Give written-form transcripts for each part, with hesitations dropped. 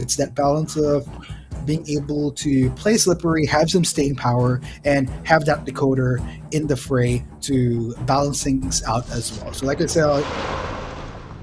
It's that balance of being able to play slippery, have some staying power, and have that decoder in the fray to balance things out as well. So like I said,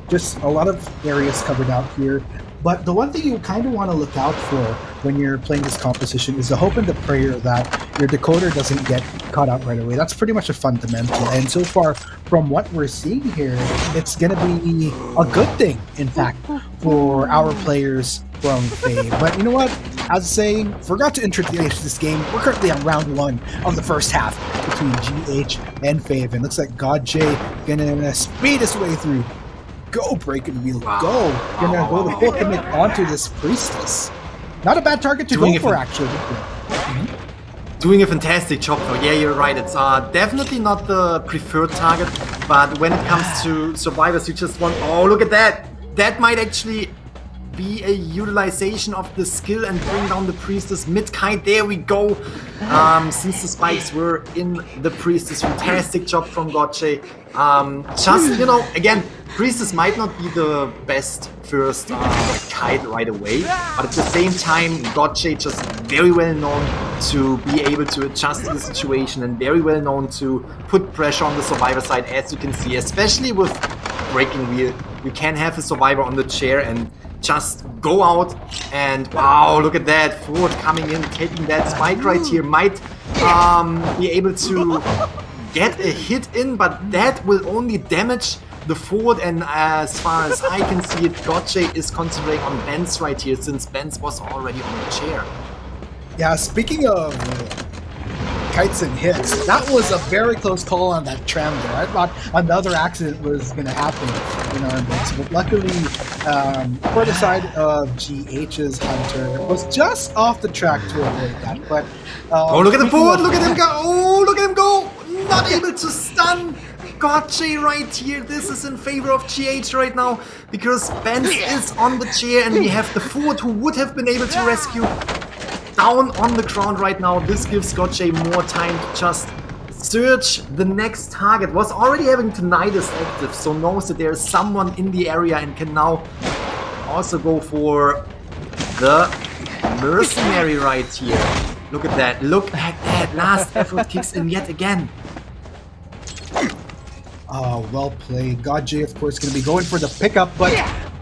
just a lot of areas covered out here. But the one thing you kind of want to look out for when you're playing this composition is the hope and the prayer that your decoder doesn't get caught out right away. That's pretty much a fundamental. And so far, from what we're seeing here, it's going to be a good thing, in fact, for our players from FAV. But you know what? As saying, forgot to introduce this game. We're currently on round 1 of the first half between GH and FAV. And looks like GH gonna speed his way through. Go, Breaking Wheel, go! Gonna go the full commit onto this Priestess. Not a bad target to go for, actually. Doing a fantastic job though. Yeah, you're right. It's definitely not the preferred target, but when it comes to survivors, you just want... Oh, look at that! That might actually be a utilization of the skill and bring down the Priestess mid-kite. There we go. Since the spikes were in the Priestess, fantastic job from GH. Just, you know, again, Priestess might not be the best first kite right away, but at the same time, GH just very well known to be able to adjust to the situation and very well known to put pressure on the survivor side, as you can see, especially with Breaking Wheel. You can have a survivor on the chair and just go out and wow, look at that, Ford coming in, taking that spike right here, might be able to get a hit in, but that will only damage the Ford, and as far as I can see it, GH is concentrating on Benz right here, since Benz was already on the chair. Yeah, speaking of kites and hits, that was a very close call on that tram there. I thought another accident was going to happen in our mix, but luckily, for the side of GH's Hunter, was just off the track to avoid that. But oh, look at the Ford! Look at him go! Oh, look at him go! Not able to stun GH right here. This is in favor of GH right now, because Benz is on the chair and we have the Ford who would have been able to rescue down on the ground right now. This gives GH more time to just search the next target. Was already having Tinnitus active, so knows that there is someone in the area and can now also go for the mercenary right here. Look at that, look at that. Last effort kicks in yet again. Oh, well played. GH, of course, going to be going for the pickup, but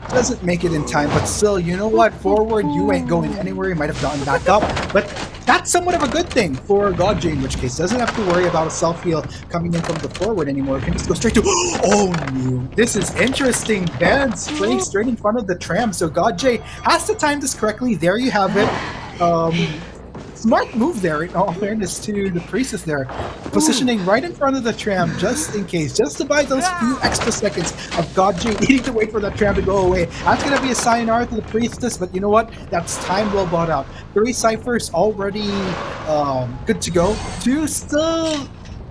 doesn't make it in time. But still, you know what? Forward, you ain't going anywhere. You might have gotten back up, but that's somewhat of a good thing for GH, in which case doesn't have to worry about a self-heal coming in from the forward anymore. Can just go straight to... Oh, no. This is interesting. Benz playing straight in front of the tram, so GH has to time this correctly. There you have it. Smart move there, in all fairness to the Priestess there. Positioning right in front of the tram, just in case, just to buy those few extra seconds of GH needing to wait for that tram to go away. That's going to be a sayonara to the Priestess, but you know what? That's time well bought out. 3 ciphers already good to go. 2 still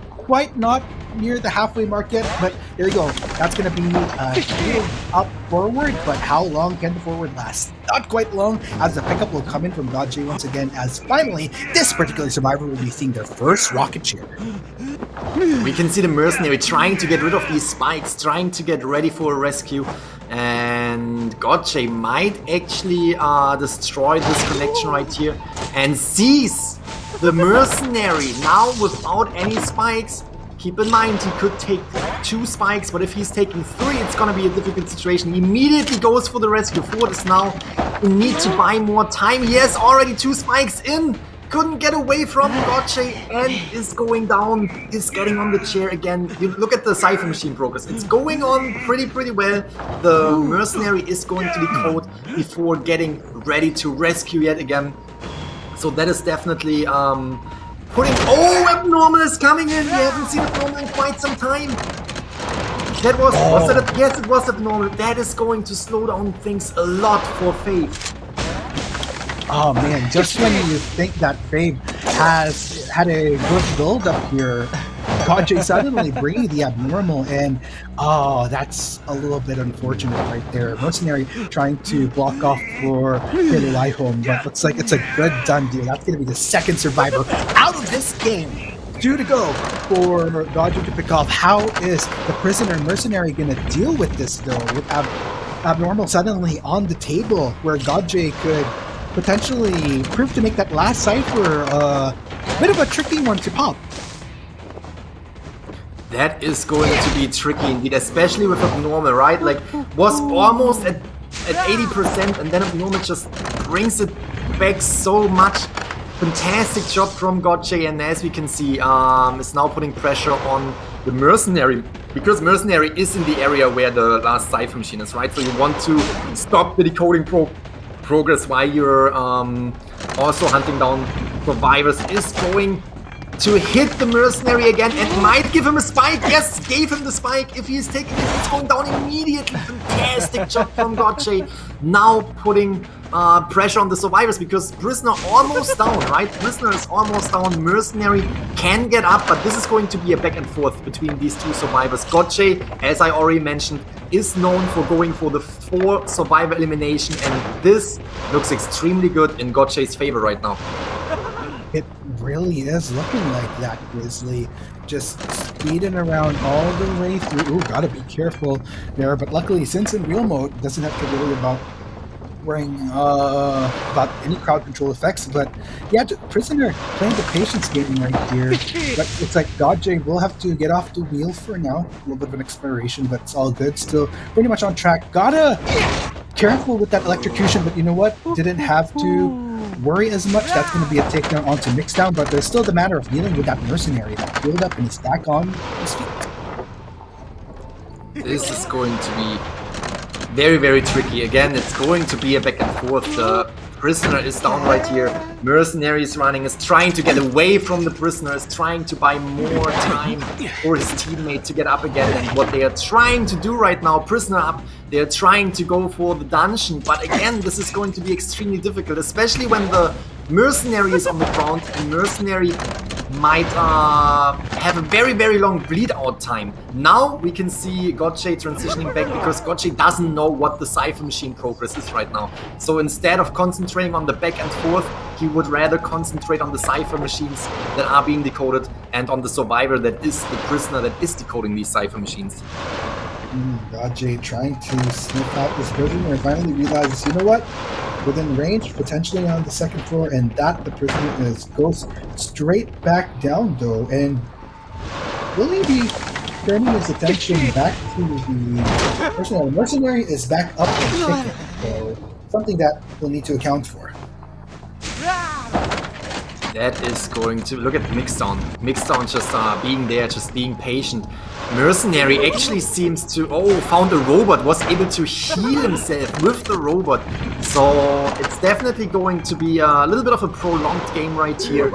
quite not near the halfway mark yet, but there you go. That's going to be up forward, but how long can the forward last? Not quite long, as the pickup will come in from GH once again, as finally this particular survivor will be seeing their first rocket share. We can see the mercenary trying to get rid of these spikes, trying to get ready for a rescue, and GH might actually destroy this connection right here and seize the mercenary now without any spikes. Keep in mind, he could take 2 spikes, but if he's taking 3, it's gonna be a difficult situation. He immediately goes for the rescue. Ford is now in need to buy more time. He has already 2 spikes in. Couldn't get away from GH and is going down. Is getting on the chair again. You look at the Cypher Machine progress. It's going on pretty well. The mercenary is going to be caught before getting ready to rescue yet again. So that is definitely putting... Oh, Abnormal is coming in! We haven't seen Abnormal in quite some time. That was... Was that yes, it was Abnormal. That is going to slow down things a lot for FAV. Oh man, just when you think that FAV has had a good build up here, GH suddenly bringing the Abnormal in. Oh, that's a little bit unfortunate right there. Mercenary trying to block off for Hilly home, but looks like it's a good done deal. That's going to be the second survivor out of this game. 2 to go for GH to pick off. How is the prisoner mercenary going to deal with this though? abnormal suddenly on the table where Godj could potentially prove to make that last cipher a bit of a tricky one to pop. That is going to be tricky indeed, especially with Abnormal, right? Like, was almost at 80%, and then Abnormal just brings it back so much. Fantastic job from Godj, and as we can see, is now putting pressure on the Mercenary, because Mercenary is in the area where the last cipher machine is, right? So you want to stop the decoding progress while you're also hunting down survivors. Is going to hit the Mercenary again and might give him a spike. Yes, gave him the spike. If he's taking it, it's going down immediately. Fantastic job from Godj. Now putting pressure on the survivors, because Prisoner almost down, right? Prisoner is almost down. Mercenary can get up, but this is going to be a back and forth between these two survivors. Godj, as I already mentioned, is known for going for the 4 survivor elimination, and this looks extremely good in Godj's favor right now. It really is looking like that, Grizzly. Just speeding around all the way through. Ooh, gotta be careful there. But luckily, since in real mode, doesn't have to worry about worrying about any crowd control effects. But yeah, Prisoner playing the patience game right here. But it's like Godj will have to get off the wheel for now. A little bit of an exploration, but it's all good. Still pretty much on track. Gotta careful with that electrocution, but you know what? Didn't have to worry as much. That's going to be a takedown onto Mixdown, but there's still the matter of dealing with that Mercenary that healed up and he's back on his feet. This is going to be very, very tricky. Again, it's going to be a back and forth. The Prisoner is down right here. Mercenary is running, is trying to get away from the Prisoner, is trying to buy more time for his teammate to get up again. And what they are trying to do right now, Prisoner up, they are trying to go for the dungeon. But again, this is going to be extremely difficult, especially when the Mercenary is on the ground, and Mercenary might have a very, very long bleed out time. Now we can see Godj transitioning back, because Godj doesn't know what the cipher machine progress is right now. So instead of concentrating on the back and forth, he would rather concentrate on the cipher machines that are being decoded and on the survivor that is the Prisoner that is decoding these cipher machines. Godj trying to sniff out this Prisoner and finally realizes, you know what? Within range, potentially on the second floor, and that the Prisoner goes straight back down though, and will he be turning his attention back to the Mercenary? Mercenary is back up and kicking, so something that we'll need to account for. That is going to look at Mixdown. Mixdown just being there, just being patient. Mercenary actually seems to found a robot, was able to heal himself with the robot. So it's definitely going to be a little bit of a prolonged game right here.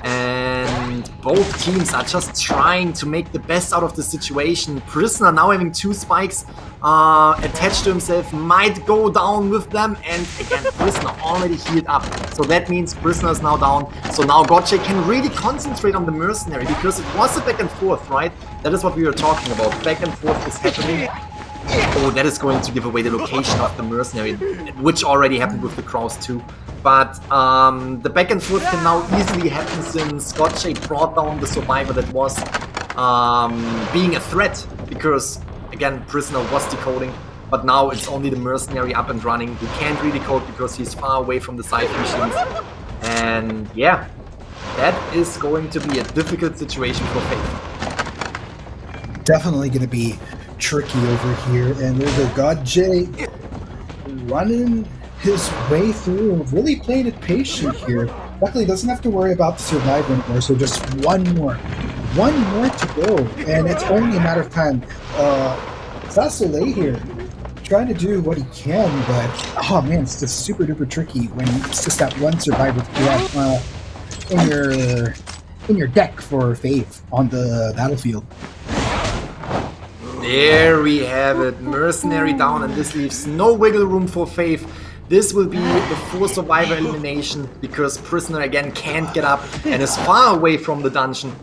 And both teams are just trying to make the best out of the situation. Prisoner now having 2 spikes attached to himself, might go down with them, and again, Prisoner already healed up. So that means Prisoner is now down. So now Godj can really concentrate on the Mercenary, because it was a back and forth, right? That is what we were talking about. Back and forth is happening. Oh, that is going to give away the location of the Mercenary, which already happened with the Crows too. But the back and forth can now easily happen, since Godj brought down the survivor that was being a threat, because again, Prisoner was decoding, but now it's only the Mercenary up and running, who can't really decode because he's far away from the cipher machines. And yeah, that is going to be a difficult situation for FAV. Definitely going to be tricky over here, and there's a Godj running his way through, really playing it patient here. Luckily, doesn't have to worry about the survivor anymore, so just one more to go, and it's only a matter of time. Sasolay here, trying to do what he can, but oh man, it's just super duper tricky when it's just that one survivor in your deck for FAV on the battlefield. There we have it, Mercenary down, and this leaves no wiggle room for FAV. This will be the 4 survivor elimination, because Prisoner again can't get up and is far away from the dungeon.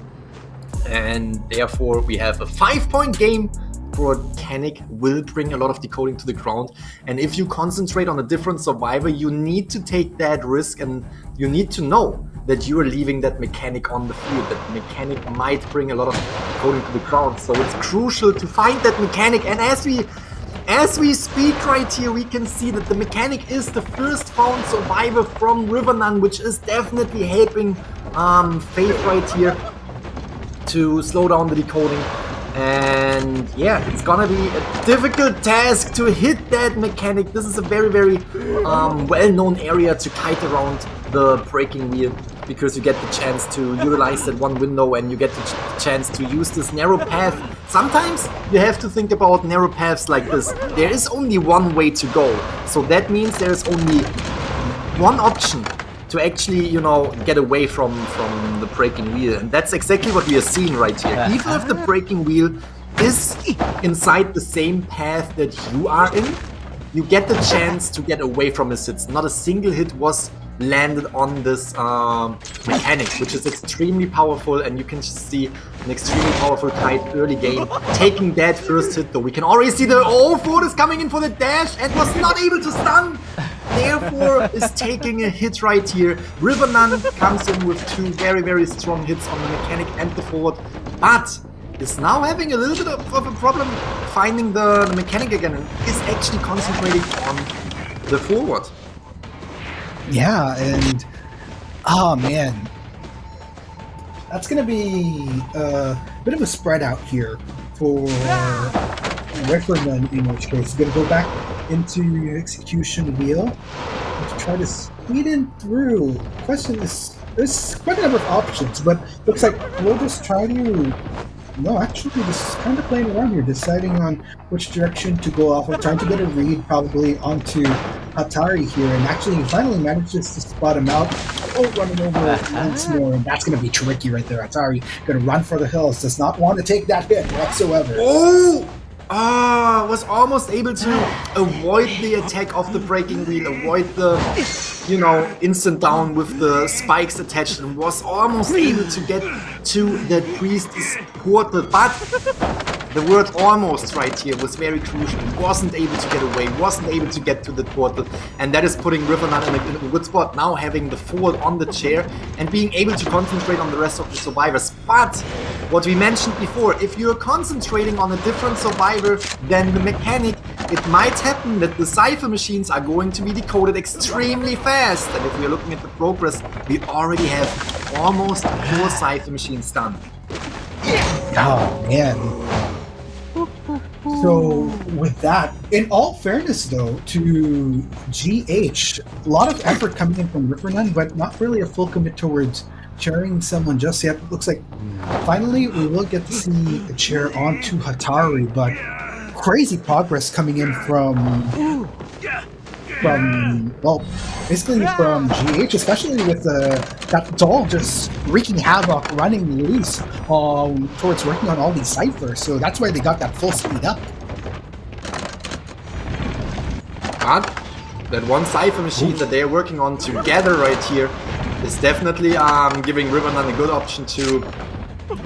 And therefore we have a 5-point game. Mechanic will bring a lot of decoding to the ground, and if you concentrate on a different survivor, you need to take that risk, and you need to know that you are leaving that mechanic on the field. That mechanic might bring a lot of decoding to the ground, so it's crucial to find that mechanic. And as we as we speak right here, we can see that the mechanic is the first found survivor from Riverrun, which is definitely helping Faith right here to slow down the decoding. And yeah, it's gonna be a difficult task to hit that mechanic. This is a very, very well-known area to kite around the breaking wheel, because you get the chance to utilize that one window and you get the chance to use this narrow path. Sometimes you have to think about narrow paths like this. There is only one way to go, so that means there is only one option to actually, you know, get away from the breaking wheel. And that's exactly what we are seeing right here. Even if the breaking wheel is inside the same path that you are in, you get the chance to get away from his hits. Not a single hit was landed on this mechanic, which is extremely powerful, and you can just see an extremely powerful kite early game taking that first hit. Though we can already see the Ford is coming in for the dash and was not able to stun, therefore is taking a hit right here. Riverrun comes in with two very, very strong hits on the mechanic and the forward, but is now having a little bit of a problem finding the mechanic again, and is actually concentrating on the forward. Yeah, and oh man, that's gonna be a bit of a spread out here for Riverrun, in which case gonna go back into execution wheel to try to speed in through. Question is, there's quite a number of options, but looks like we'll just try to. No, actually, just kind of playing around here, deciding on which direction to go off. We're trying to get a read probably onto Hatari here, and actually finally manages to spot him out. Oh, running over once more, and that's going to be tricky right there. Hatari going to run for the hills, does not want to take that hit whatsoever. Oh! Was almost able to avoid the attack of the breaking wheel, avoid the, you know, instant down with the spikes attached, and was almost able to get to the priest's portal, but the word almost right here was very crucial. He wasn't able to get away, wasn't able to get to the portal, and that is putting Riverrun in a good spot, now having the forward on the chair and being able to concentrate on the rest of the survivors. But what we mentioned before, if you're concentrating on a different survivor than the mechanic, it might happen that the cipher machines are going to be decoded extremely fast. And if we're looking at the progress, we already have almost 4 cipher machines done. Oh man. So with that, in all fairness though, to GH, a lot of effort coming in from Riverrun, but not really a full commit towards chairing someone just yet. Looks like finally we will get to see a chair onto Hatari, but crazy progress coming in from well, basically from GH, especially with that doll just wreaking havoc, running loose towards working on all these ciphers. So that's why they got that full speed up. But that one cipher machine that they're working on together right here is definitely giving Riverrun a good option to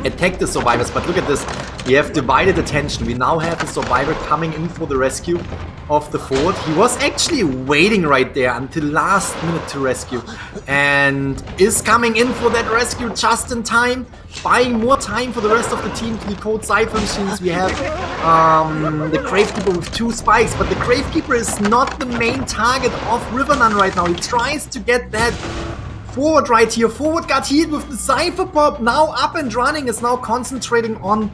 attack the survivors. But look at this, we have divided attention. We now have the survivor coming in for the rescue of the forward. He was actually waiting right there until last minute to rescue, and is coming in for that rescue just in time, buying more time for the rest of the team to decode cipher machines. We have the Gravekeeper with 2 spikes, but the Gravekeeper is not the main target of Riverrun right now. He tries to get that forward right here. Forward got hit with the cipher pop, now up and running, is now concentrating on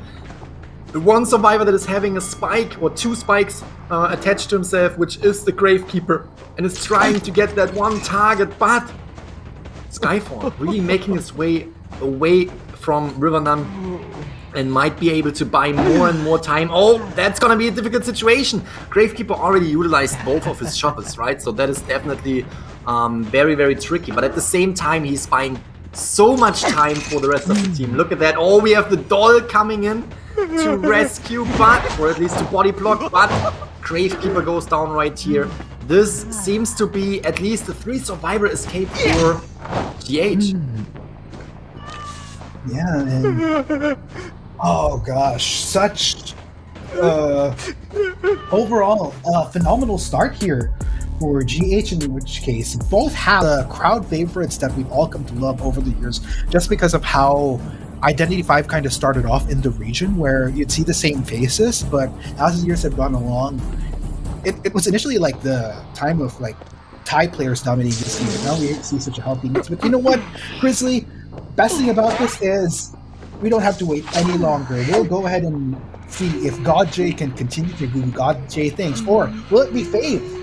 the one survivor that is having a spike or 2 spikes attached to himself, which is the Gravekeeper, and is trying to get that one target, but Skyfall really making his way away from Riverrun and might be able to buy more and more time. Oh, that's gonna be a difficult situation. Gravekeeper already utilized both of his shovels, right? So that is definitely very, very tricky. But at the same time, he's buying so much time for the rest of the team. Look at that. Oh, we have the doll coming in to rescue, but, or at least to body block, but Gravekeeper goes down right here. This seems to be at least a 3 survivor escape for GH. Yeah, and oh gosh, such overall phenomenal start here for GH, in which case both have the crowd favorites that we've all come to love over the years, just because of how identityV kind of started off in the region where you'd see the same faces, but as the years have gone along, it was initially like the time of like Thai players dominating this game, but now we see such a healthy mix. But you know what, Grizzly? Best thing about this is we don't have to wait any longer. We'll go ahead and see if God J can continue to do God J things, or will it be FAV?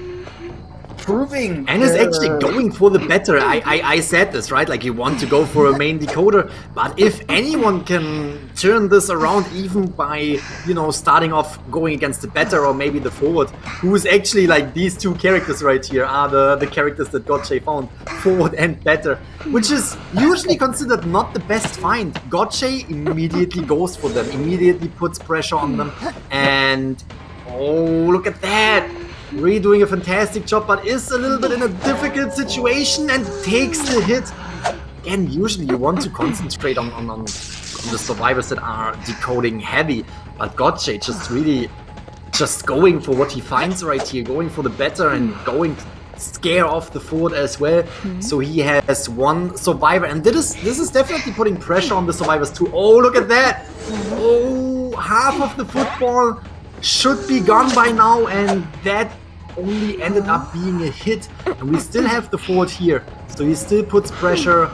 Proving and is actually going for the better. I said this, right? Like, you want to go for a main decoder, but if anyone can turn this around, even by, you know, starting off going against the better or maybe the forward, who is actually like these two characters right here are the characters that Gotche found, forward and better, which is usually considered not the best find. Gotche immediately goes for them, immediately puts pressure on them, and oh, look at that! Really doing a fantastic job, but is a little bit in a difficult situation and takes the hit. Again, usually you want to concentrate on the survivors that are decoding heavy, but Gotche just really just going for what he finds right here, going for the better and going to scare off the forward as well. So he has one survivor, and this is definitely putting pressure on the survivors too. Oh, look at that! Oh, half of the football should be gone by now, and that only ended up being a hit. And we still have the forward here, so he still puts pressure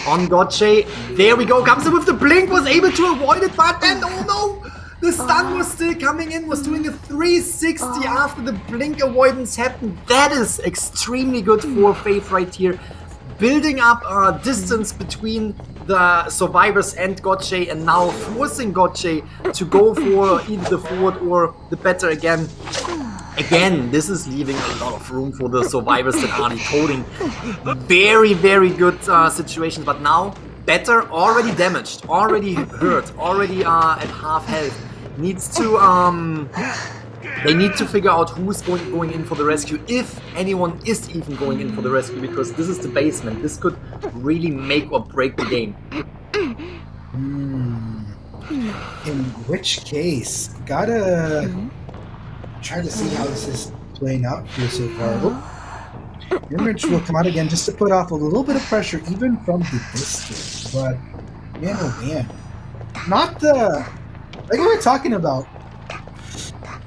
on Gotche. There we go, comes in with the blink, was able to avoid it, but then, oh no! The stun was still coming in, was doing a 360 after the blink avoidance happened. That is extremely good for FAV right here. Building up a distance between the survivors and Gotche, and now forcing Gotche to go for either the forward or the better again. Again, this is leaving a lot of room for the survivors that are decoding. Very, very good situations, but now better already damaged, already hurt, already at half health. Needs to they need to figure out who's going in for the rescue, if anyone is even going in for the rescue, because this is the basement. This could really make or break the game. In which case, gotta try to see how this is playing out here so far. Image will come out again just to put off a little bit of pressure, even from the distance. But man, oh man, not the like we were talking about.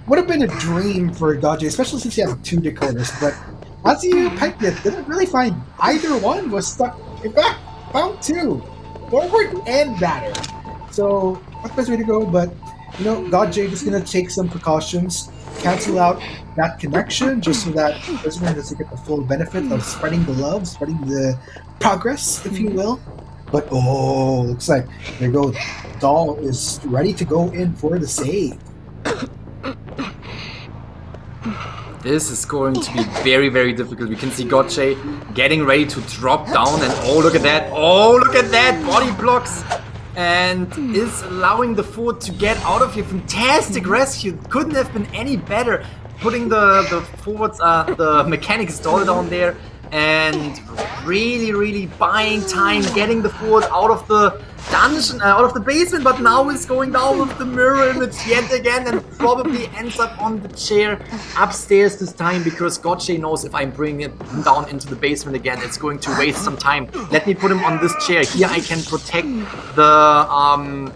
Would have been a dream for Dodge, especially since he has two decoders, but as you piped it, didn't really find either one, was stuck. In fact, found two, forward and batter. So not the best way to go, but you know, Dodge just gonna take some precautions, cancel out that connection, just so that prisoner doesn't get the full benefit of spreading the love, spreading the progress, if you will. But oh, looks like there goes. Doll is ready to go in for the save. This is going to be very, very difficult. We can see Gotche getting ready to drop down, and oh, look at that. Oh, look at that. Body blocks and is allowing the forward to get out of here. Fantastic rescue. Couldn't have been any better. Putting the forwards, the mechanic stall down there, and really, really buying time, getting the forward out of the dungeon, out of the basement, but now is going down with the mirror image yet again, and probably ends up on the chair upstairs this time, because Gotche knows if I'm bringing it down into the basement again, it's going to waste some time. Let me put him on this chair. Here I can protect the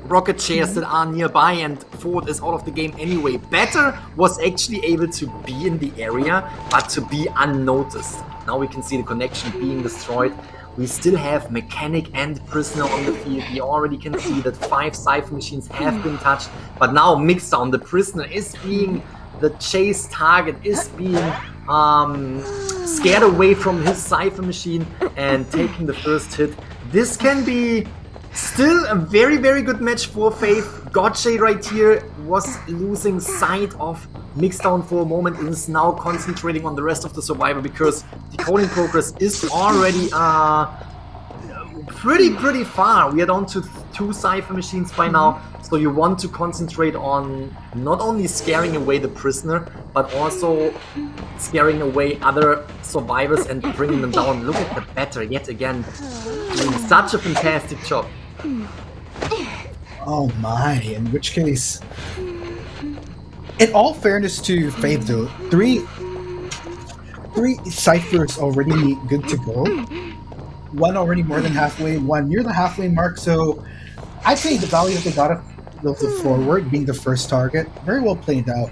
rocket chairs that are nearby, and forward is out of the game anyway. Better was actually able to be in the area, but to be unnoticed. Now we can see the connection being destroyed. We still have mechanic and prisoner on the field. We already can see that 5 Cypher machines have been touched, but now Mixdown, the prisoner, is being the chase target, is being scared away from his Cypher machine and taking the first hit. This can be still a very, very good match for FAV. Gotche right here was losing sight of Mixdown for a moment and is now concentrating on the rest of the survivor, because decoding progress is already pretty far. We are down to 2 Cypher machines by now, so you want to concentrate on not only scaring away the prisoner, but also scaring away other survivors and bringing them down. Look at the better yet again, doing such a fantastic job. Oh my, in which case, in all fairness to FAV though, three ciphers already good to go. One already more than halfway, one near the halfway mark, so I'd say the value that they got of the forward being the first target, very well played out.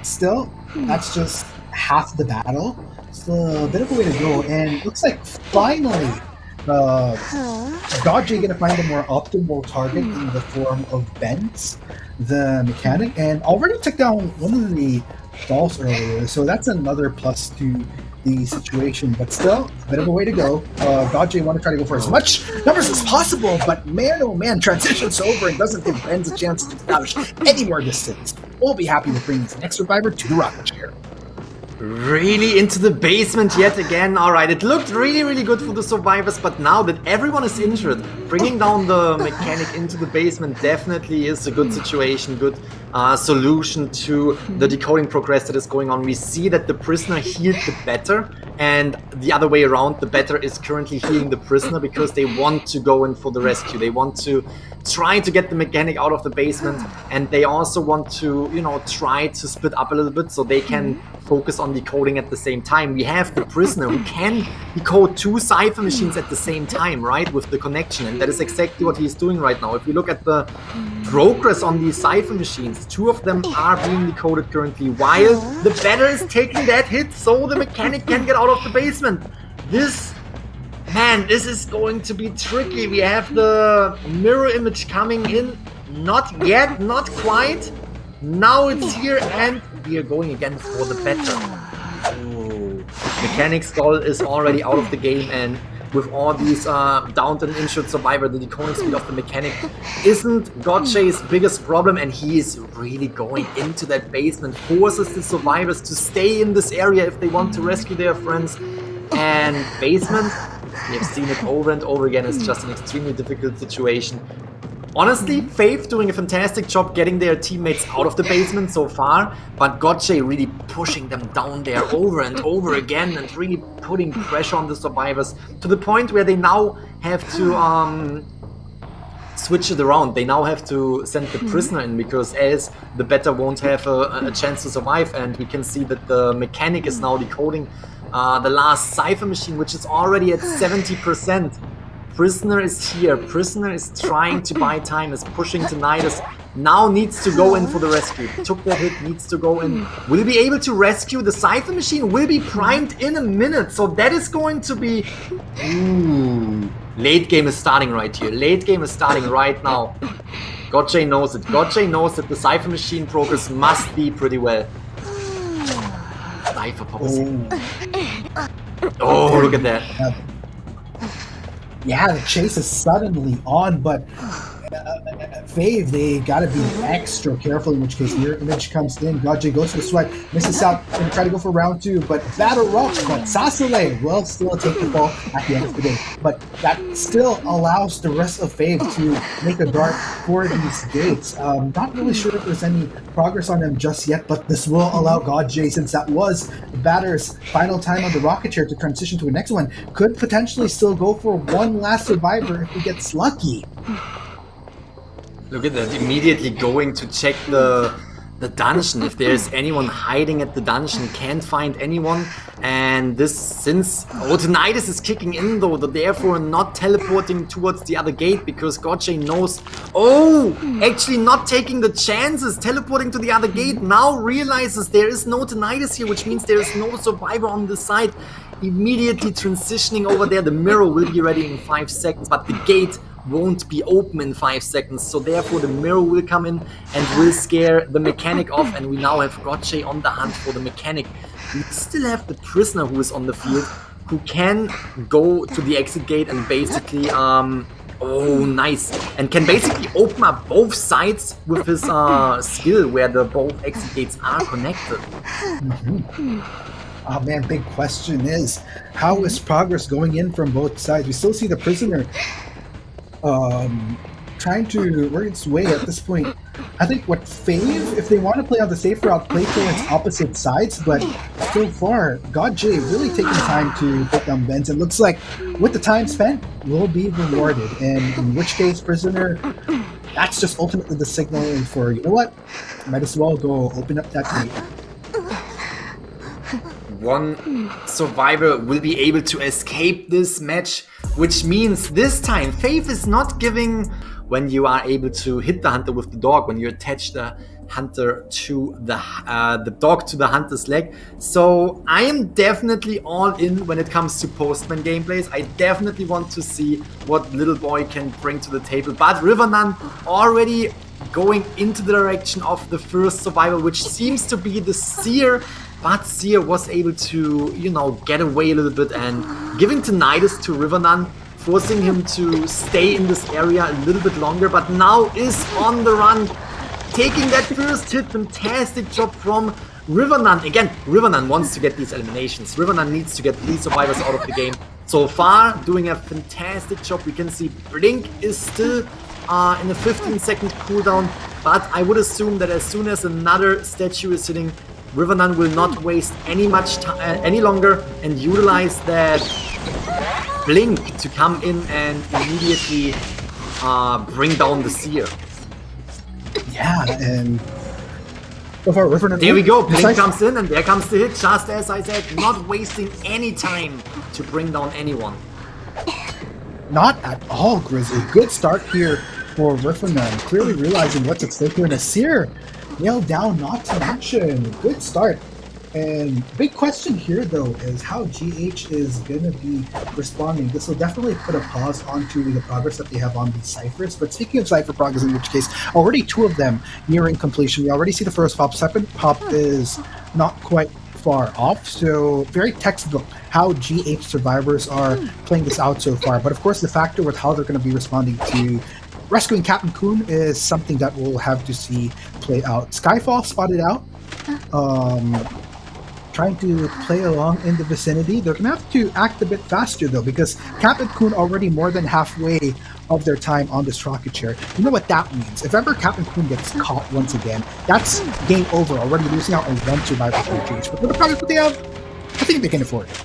Still, that's just half the battle. Still a bit of a way to go, and looks like finally Dodgy gonna find a more optimal target in the form of Benz, the mechanic, and already took down one of the dolls earlier, so that's another plus to the situation, but still, a bit of a way to go. Dodgy want to try to go for as much numbers as possible, but man, oh man, transitions over and doesn't give Benz a chance to establish any more distance. We'll be happy to bring the next survivor to the rocket chair. Really into the basement yet again. Alright, it looked really good for the survivors, but now that everyone is injured, bringing down the mechanic into the basement definitely is a good situation, good solution to the decoding progress that is going on. We see that the prisoner healed the better, and the other way around, the better is currently healing the prisoner because they want to go in for the rescue. They want to try to get the mechanic out of the basement, and they also want to, you know, try to split up a little bit so they can focus on decoding at the same time. We have the prisoner who can decode 2 cipher machines at the same time, right, with the connection, and that is exactly what he's doing right now. If we look at the progress on these cipher machines, 2 of them are being decoded currently, while the better is taking that hit so the mechanic can get out of the basement. This is going to be tricky. We have the mirror image coming in. Not yet, not quite. Now it's here, and we are going again for the better. Ooh. Mechanic's doll is already out of the game, and with all these downed and injured survivor, the decoding speed of the mechanic isn't Gotche's biggest problem, and he is really going into that basement, forces the survivors to stay in this area if they want to rescue their friends. And basement, we have seen it over and over again, it's just an extremely difficult situation. Honestly, FAV doing a fantastic job getting their teammates out of the basement so far, but Gotche really pushing them down there over and over again and really putting pressure on the survivors to the point where they now have to switch it around. They now have to send the prisoner in because as the better won't have a chance to survive, and we can see that the mechanic is now decoding the last cipher machine, which is already at 70%. Prisoner is here. Prisoner is trying to buy time, is pushing Tinnitus. Now needs to go in for the rescue. Took that hit, needs to go in. Will be able to rescue the cipher machine? Will be primed in a minute. So that is going to be... Ooh. Late game is starting right here. Late game is starting right now. Gotche knows it. Gotche knows that the cipher machine progress must be pretty well. Cipher policy. Oh, look at that. Yeah, the chase is suddenly on, but FAV, they gotta be extra careful, in which case mirror image comes in, Gotche goes for the sweat, misses out, and try to go for round 2, but battle up, but Sasole will still take the ball at the end of the day. But that still allows the rest of FAV to make a dart for these gates. Not really sure if there's any progress on them just yet, but this will allow Gotche, since that was the batter's final time on the rocket chair to transition to the next one, could potentially still go for one last survivor if he gets lucky. Look at that, immediately going to check the dungeon, if there's anyone hiding at the dungeon, can't find anyone. And this, since Tinnitus is kicking in though, therefore not teleporting towards the other gate because Gotche knows, oh, actually not taking the chances, teleporting to the other gate, now realizes there is no Tinnitus here, which means there is no survivor on the side. Immediately transitioning over there, the mirror will be ready in 5 seconds, but the gate won't be open in 5 seconds, so therefore the mirror will come in and will scare the mechanic off, and we now have Gotche on the hunt for the mechanic. We still have the prisoner who is on the field, who can go to the exit gate and basically, oh nice, and can basically open up both sides with his skill where the both exit gates are connected. Oh man, big question is, how is progress going in from both sides? We still see the prisoner trying to work its way at this point. I think what FAV, if they want to play on the safe route, play towards opposite sides, but so far, Gotche really taking time to put down Benz. It looks like with the time spent, will be rewarded, and in which case, prisoner, that's just ultimately the signal for, you know what, might as well go open up that gate. One survivor will be able to escape this match, which means this time FAV is not giving, when you are able to hit the hunter with the dog, when you attach the hunter to the dog to the hunter's leg. So I am definitely all in when it comes to Postman gameplays. I definitely want to see what little boy can bring to the table. But Rivernan already going into the direction of the first survival, which seems to be the Seer. But Seer was able to, you know, get away a little bit and giving tinnitus to Rivernan, forcing him to stay in this area a little bit longer, but now is on the run, taking that first hit. Fantastic job from Rivernan. Again, Rivernan wants to get these eliminations. Rivernan needs to get these survivors out of the game. So far, doing a fantastic job. We can see Blink is still in a 15-second cooldown, but I would assume that as soon as another statue is hitting, Rivernan will not waste any longer and utilize that Blink to come in and immediately bring down the Seer. Yeah, and so far Rivernan. There we go. Blink comes in and there comes the hit. Just as I said, not wasting any time to bring down anyone. Not at all, Grizzly. Good start here for Rivernan. Clearly realizing what's at stake here in a Seer. Nailed down, not to mention. Good start. And big question here, though, is how GH is going to be responding. This will definitely put a pause onto the progress that they have on these ciphers. But speaking of cipher progress, in which case, already 2 of them nearing completion. We already see the first pop. Second pop is not quite far off. So very textbook how GH survivors are playing this out so far. But of course, the factor with how they're going to be responding to rescuing Captain Kun is something that we'll have to see play out. Skyfall spotted out. Trying to play along in the vicinity. They're gonna have to act a bit faster though, because Captain Kun already more than halfway of their time on this rocket chair. You know what that means? If ever Captain Kun gets caught once again, that's game over. Already losing out on 1 survivor for GH. But with the progress that they have, I think they can afford it.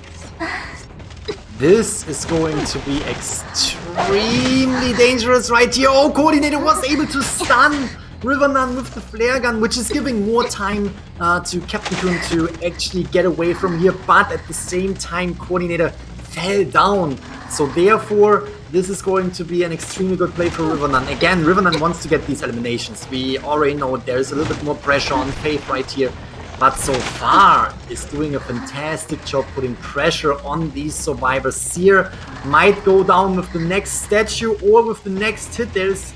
This is going to be extremely dangerous right here. Oh, Coordinator was able to stun Rivernan with the flare gun, which is giving more time to Captain Kun to actually get away from here, but at the same time Coordinator fell down. So therefore, this is going to be an extremely good play for Rivernan. Again, Rivernan wants to get these eliminations. We already know there's a little bit more pressure on Faith right here, but so far is doing a fantastic job putting pressure on these survivors. Seer might go down with the next statue or with the next hit. There's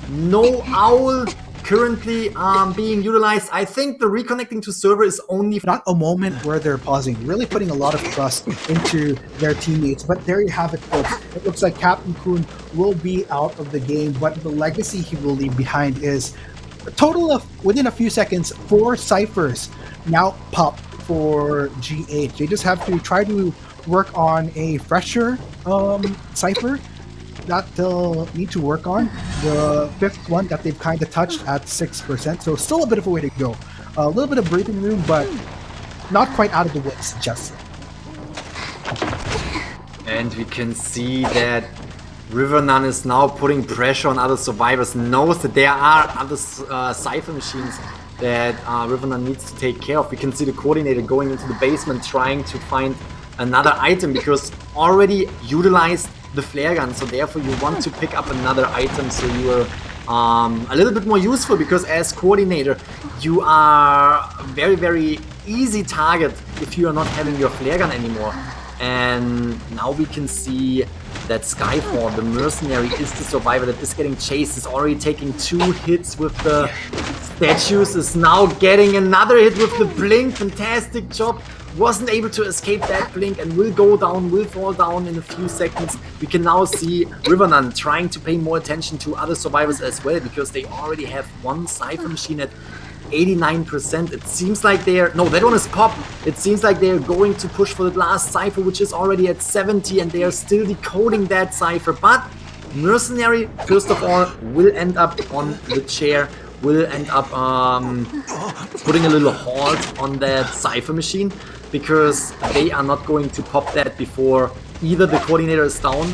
no owl currently being utilized. I think the reconnecting to server is only not a moment where they're pausing, really putting a lot of trust into their teammates. But there you have it, folks. It looks like Captain Kun will be out of the game, but the legacy he will leave behind is a total of, within a few seconds, 4 ciphers now pop for GH. They just have to try to work on a fresher cipher that they'll need to work on. The 5th one that they've kind of touched at 6%, so still a bit of a way to go. A little bit of breathing room, but not quite out of the woods just yet. And we can see that Rivernan is now putting pressure on other survivors, knows that there are other cipher machines that Rivernan needs to take care of. We can see the Coordinator going into the basement trying to find another item because already utilized the flare gun, so therefore you want to pick up another item so you are a little bit more useful, because as Coordinator you are a very, very easy target if you are not having your flare gun anymore. And now we can see that Skyfall, the mercenary, is the survivor that is getting chased, is already taking 2 hits with the statues, is now getting another hit with the blink. Fantastic job. Wasn't able to escape that blink and will go down, will fall down in a few seconds. We can now see Rivernan trying to pay more attention to other survivors as well, because they already have 1 cipher machine at 89%. It seems like they're... No, that one is pop. It seems like they're going to push for the last cipher, which is already at 70, and they are still decoding that cipher. But Mercenary, first of all, will end up on the chair, will end up putting a little halt on that cipher machine, because they are not going to pop that before either the Coordinator is down.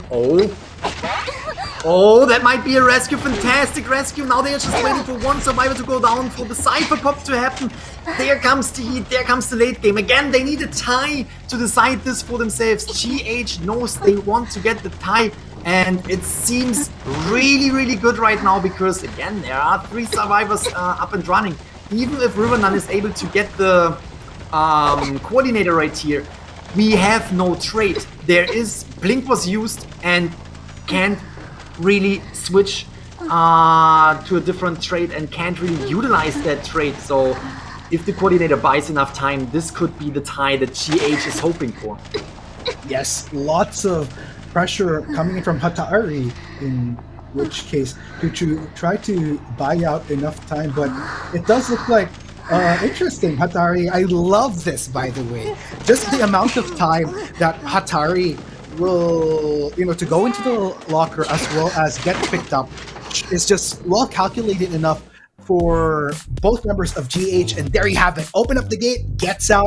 Oh, that might be a rescue. Fantastic rescue. Now they are just waiting for 1 survivor to go down for the cipher pop to happen. There comes the heat. There comes the late game. Again, they need a tie to decide this for themselves. GH knows they want to get the tie, and it seems really, really good right now, because again, there are 3 survivors up and running. even if Rivernan is able to get the coordinator right here, we have no trade. There is Blink was used and can't really switch to a different trade and can't really utilize that trade. So if the coordinator buys enough time, this could be the tie that GH is hoping for. Yes, lots of pressure coming in from Hatari, in which case to try to buy out enough time, but it does look like interesting. Hatari, I love this, by the way. Just the amount of time that Hatari will, to go into the locker as well as get picked up is just well calculated enough for both members of GH, and there you have it. Open up the gate, gets out.